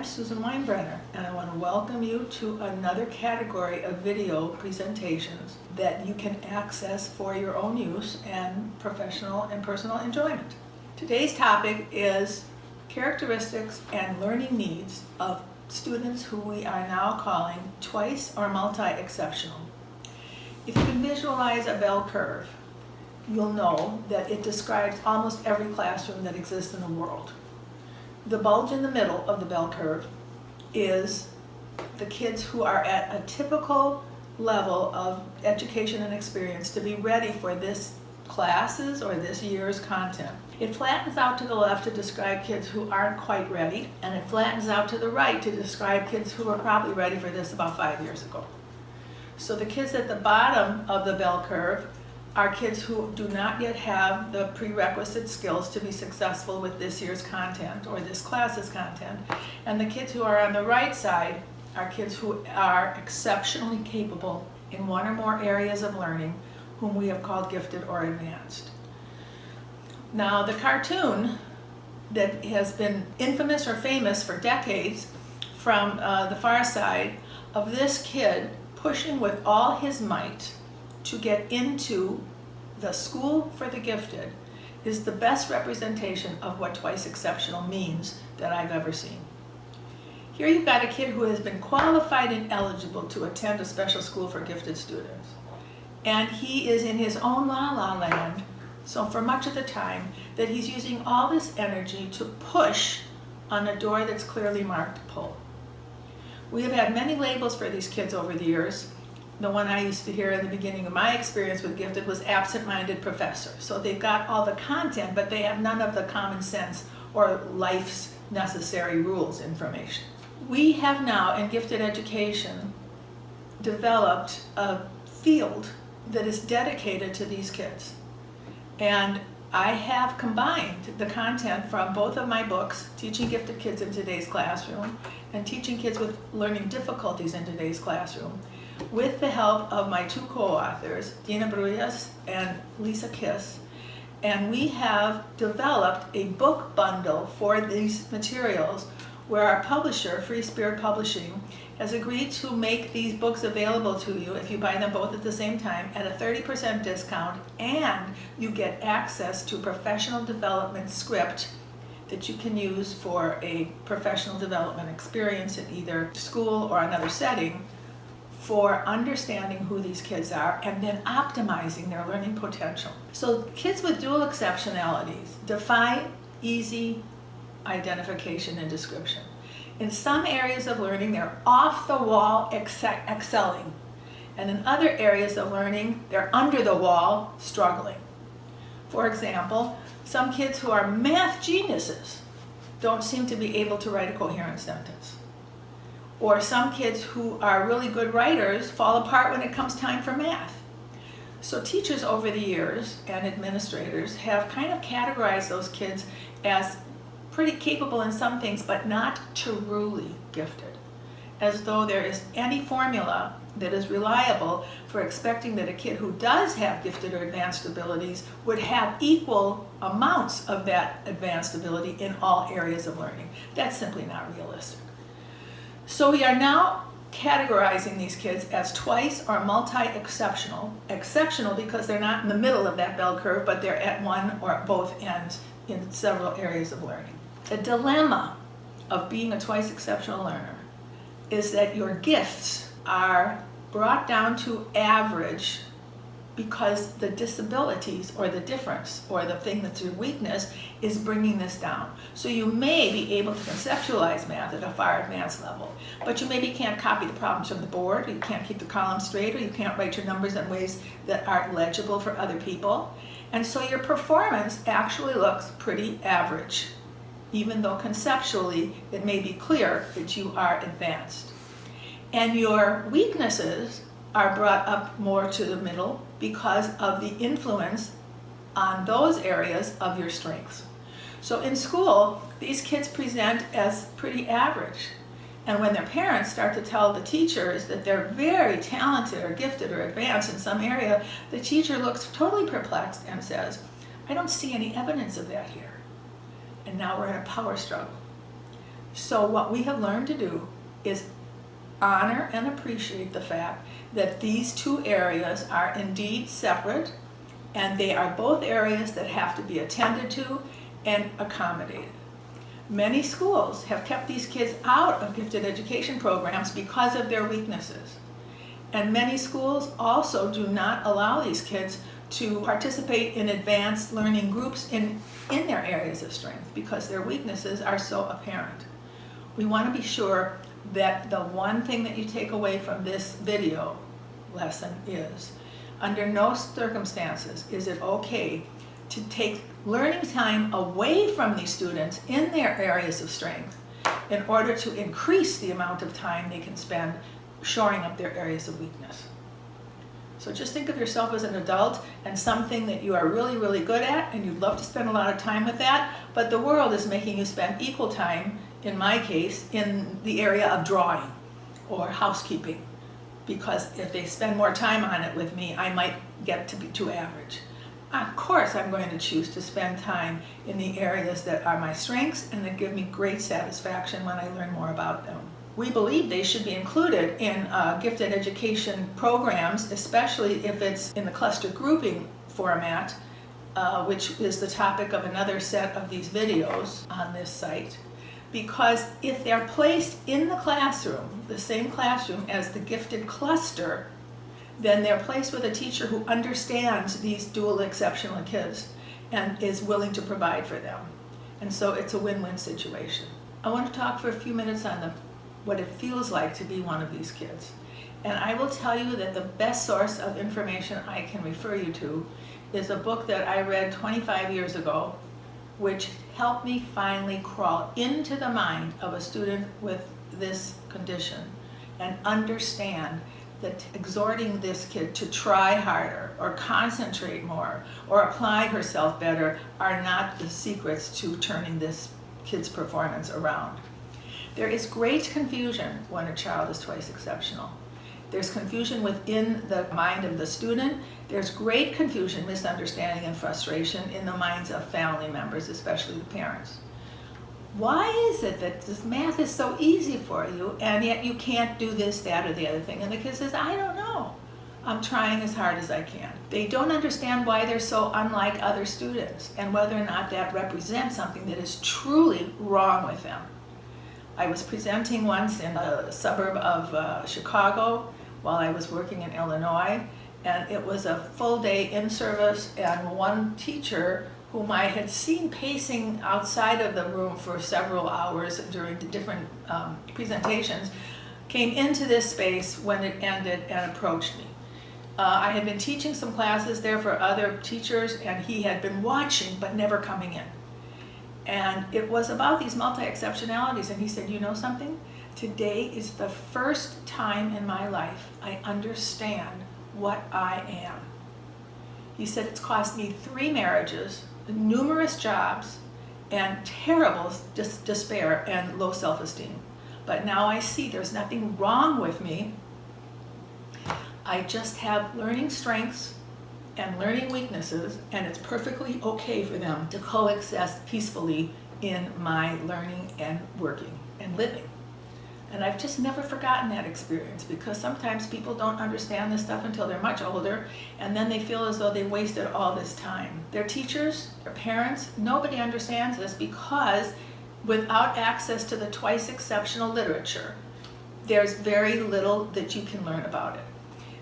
I'm Susan Winebrenner, and I want to welcome you to another category of video presentations that you can access for your own use and professional and personal enjoyment. Today's topic is characteristics and learning needs of students who we are now calling twice or multi-exceptional. If you can visualize a bell curve, you'll know that it describes almost every classroom that exists in the world. The bulge in the middle of the bell curve is the kids who are at a typical level of education and experience to be ready for this classes or this year's content. It flattens out to the left to describe kids who aren't quite ready, and it flattens out to the right to describe kids who were probably ready for this about 5 years ago. So the kids at the bottom of the bell curve are kids who do not yet have the prerequisite skills to be successful with this year's content or this class's content. And the kids who are on the right side are kids who are exceptionally capable in one or more areas of learning, whom we have called gifted or advanced. Now, the cartoon that has been infamous or famous for decades from the far side of this kid pushing with all his might to get into the school for the gifted is the best representation of what twice exceptional means that I've ever seen. Here you've got a kid who has been qualified and eligible to attend a special school for gifted students. And he is in his own la-la land, so for much of the time, that he's using all this energy to push on a door that's clearly marked pull. We have had many labels for these kids over the years. The one I used to hear in the beginning of my experience with gifted was absent-minded professor. So they've got all the content, but they have none of the common sense or life's necessary rules information. We have now, in gifted education, developed a field that is dedicated to these kids. And I have combined the content from both of my books, Teaching Gifted Kids in Today's Classroom and Teaching Kids with Learning Difficulties in Today's Classroom, with the help of my two co-authors, DINA BRULLES and Lisa Kiss, and we have developed a book bundle for these materials where our publisher, Free Spirit Publishing, has agreed to make these books available to you if you buy them both at the same time at a 30% discount, and you get access to professional development script that you can use for a professional development experience in either school or another setting, for understanding who these kids are and then optimizing their learning potential. So kids with dual exceptionalities defy easy identification and description. In some areas of learning, they're off the wall excelling. And in other areas of learning, they're under the wall struggling. For example, some kids who are math geniuses don't seem to be able to write a coherent sentence. Or some kids who are really good writers fall apart when it comes time for math. So teachers over the years and administrators have kind of categorized those kids as pretty capable in some things, but not truly gifted, as though there is any formula that is reliable for expecting that a kid who does have gifted or advanced abilities would have equal amounts of that advanced ability in all areas of learning. That's simply not realistic. So we are now categorizing these kids as twice or multi-exceptional. Exceptional because they're not in the middle of that bell curve, but they're at one or both ends in several areas of learning. The dilemma of being a twice exceptional learner is that your gifts are brought down to average because the disabilities or the difference or the thing that's your weakness is bringing this down. So you may be able to conceptualize math at a far advanced level, but you maybe can't copy the problems from the board, or you can't keep the columns straight, or you can't write your numbers in ways that aren't legible for other people. And so your performance actually looks pretty average, even though conceptually it may be clear that you are advanced. And your weaknesses are brought up more to the middle because of the influence on those areas of your strengths. So in school, these kids present as pretty average. And when their parents start to tell the teachers that they're very talented or gifted or advanced in some area, the teacher looks totally perplexed and says, I don't see any evidence of that here. And now we're in a power struggle. So what we have learned to do is honor and appreciate the fact that these two areas are indeed separate, and they are both areas that have to be attended to and accommodated. Many schools have kept these kids out of gifted education programs because of their weaknesses. And many schools also do not allow these kids to participate in advanced learning groups in their areas of strength because their weaknesses are so apparent. We want to be sure that the one thing that you take away from this video lesson is, under no circumstances is it okay to take learning time away from these students in their areas of strength in order to increase the amount of time they can spend shoring up their areas of weakness. So just think of yourself as an adult and something that you are really, really good at, and you'd love to spend a lot of time with that, but the world is making you spend equal time, in my case, in the area of drawing or housekeeping, because if they spend more time on it with me, I might get to be too average. Of course, I'm going to choose to spend time in the areas that are my strengths and that give me great satisfaction when I learn more about them. We believe they should be included in gifted education programs, especially if it's in the cluster grouping format, which is the topic of another set of these videos on this site. Because if they're placed in the classroom, the same classroom as the gifted cluster, then they're placed with a teacher who understands these dual exceptional kids and is willing to provide for them. And so it's a win-win situation. I want to talk for a few minutes on what it feels like to be one of these kids. And I will tell you that the best source of information I can refer you to is a book that I read 25 years ago, which helped me finally crawl into the mind of a student with this condition and understand that exhorting this kid to try harder or concentrate more or apply herself better are not the secrets to turning this kid's performance around. There is great confusion when a child is twice exceptional. There's confusion within the mind of the student. There's great confusion, misunderstanding, and frustration in the minds of family members, especially the parents. Why is it that this math is so easy for you and yet you can't do this, that, or the other thing? And the kid says, I don't know. I'm trying as hard as I can. They don't understand why they're so unlike other students and whether or not that represents something that is truly wrong with them. I was presenting once in a suburb of Chicago while I was working in Illinois, and it was a full day in service, and one teacher whom I had seen pacing outside of the room for several hours during the different presentations came into this space when it ended and approached me. I had been teaching some classes there for other teachers, and he had been watching but never coming in. And it was about these multi-exceptionalities, and he said, you know something? Today is the first time in my life I understand what I am. He said it's cost me 3 marriages, numerous jobs, and terrible despair and low self-esteem. But now I see there's nothing wrong with me. I just have learning strengths and learning weaknesses, and it's perfectly okay for them to coexist peacefully in my learning and working and living. And I've just never forgotten that experience, because sometimes people don't understand this stuff until they're much older, and then they feel as though they wasted all this time. Their teachers, their parents, nobody understands this, because without access to the twice exceptional literature, there's very little that you can learn about it.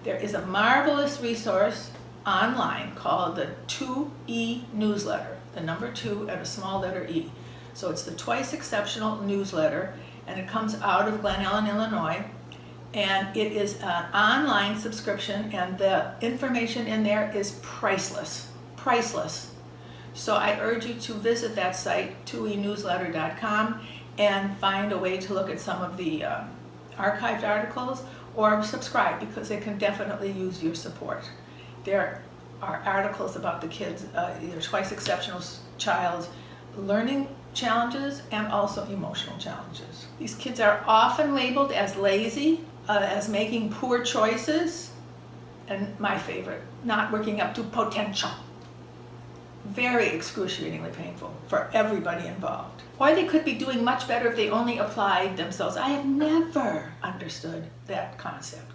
There is a marvelous resource online called the 2E newsletter, the number 2 and a small letter E. So it's the Twice Exceptional newsletter, and it comes out of Glen Ellen, Illinois, and it is an online subscription, and the information in there is priceless, priceless. So I urge you to visit that site, 2enewsletter.com, and find a way to look at some of the archived articles, or subscribe, because they can definitely use your support. There are articles about the kids, either twice exceptional child's learning challenges and also emotional challenges. These kids are often labeled as lazy, as making poor choices, and my favorite, not working up to potential. very excruciatingly painful for everybody involved. Or they could be doing much better if they only applied themselves. I have never understood that concept.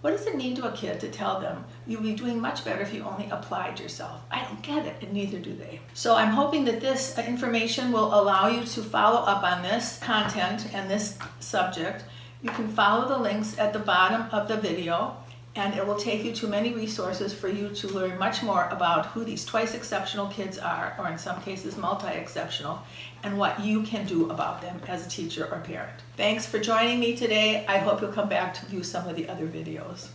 What does it mean to a kid to tell them you'll be doing much better if you only applied yourself? I don't get it, and neither do they. So I'm hoping that this information will allow you to follow up on this content and this subject. You can follow the links at the bottom of the video, and it will take you to many resources for you to learn much more about who these twice exceptional kids are, or in some cases multi-exceptional, and what you can do about them as a teacher or parent. Thanks for joining me today. I hope you'll come back to view some of the other videos.